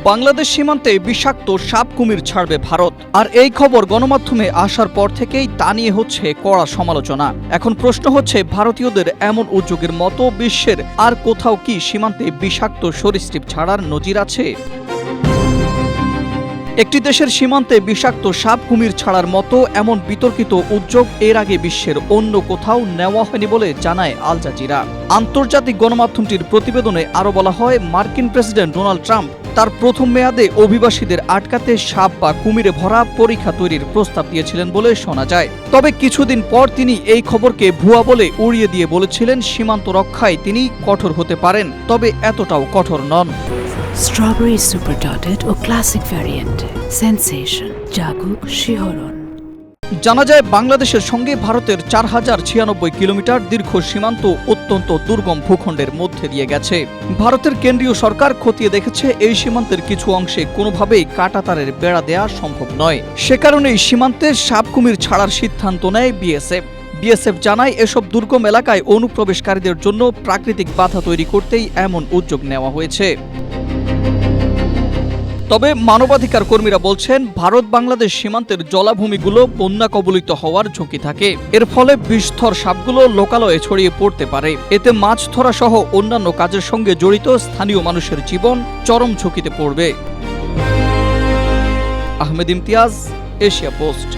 বাংলাদেশ সীমান্তে বিষাক্ত সাপ কুমির ছাড়বে ভারত। আর এই খবর গণমাধ্যমে আসার পর থেকেই তা নিয়ে হচ্ছে কড়া সমালোচনা। এখন প্রশ্ন হচ্ছে, ভারতীয়দের এমন উদ্যোগের মতো বিশ্বের আর কোথাও কি সীমান্তে বিষাক্ত সরীসৃপ ছাড়ার নজির আছে? একটি দেশের সীমান্তে বিষাক্ত সাপ কুমির ছাড়ার মতো এমন বিতর্কিত উদ্যোগ এর আগে বিশ্বের অন্য কোথাও নেওয়া হয়নি বলে জানায় আল জাজিরা। আন্তর্জাতিক গণমাধ্যমটির প্রতিবেদনে আরও বলা হয়, মার্কিন প্রেসিডেন্ট ডোনাল্ড ট্রাম্প তার প্রথম মেয়াদে অভিবাসীদের আটকাতে সাপ বা কুমিরে ভরা পরীক্ষা তৈরির প্রস্তাব দিয়েছিলেন বলে শোনা যায়। তবে কিছুদিন পর তিনি এই খবরকে ভুয়া বলে উড়িয়ে দিয়ে বলেছিলেন, সীমান্ত রক্ষায় তিনি কঠোর হতে পারেন, তবে এতটাও কঠোর নন। স্ট্রবেরি সুপার ডটেড ও ক্লাসিক ভ্যারিয়েন্ট সেন্সেশন জাগুক শিহরণ। জানা যায়, বাংলাদেশের সঙ্গে ভারতের 4096 কিলোমিটার দীর্ঘ সীমান্ত অত্যন্ত দুর্গম ভূখণ্ডের মধ্যে দিয়ে গেছে। ভারতের কেন্দ্রীয় সরকার খতিয়ে দেখেছে, এই সীমান্তের কিছু অংশে কোনোভাবেই কাঁটাতারের বেড়া দেয়া সম্ভব নয়। সে কারণেই সীমান্তে সাপ কুমির ছাড়ার সিদ্ধান্ত নেয় বিএসএফ জানায়, এসব দুর্গম এলাকায় অনুপ্রবেশকারীদের জন্য প্রাকৃতিক বাধা তৈরি করতেই এমন উদ্যোগ নেওয়া হয়েছে। তবে মানবাধিকার কর্মীরা বলছেন, ভারত বাংলাদেশ সীমান্তের জলাভূমিগুলো বন্যা কবলিত হওয়ার ঝুঁকি থাকে। এর ফলে বিষধর সাপগুলো লোকালয়ে ছড়িয়ে পড়তে পারে। এতে মাছ ধরা সহ অন্যান্য কাজের সঙ্গে জড়িত স্থানীয় মানুষের জীবন চরম ঝুঁকিতে পড়বে। Ahmed Imtiaz, Asia post.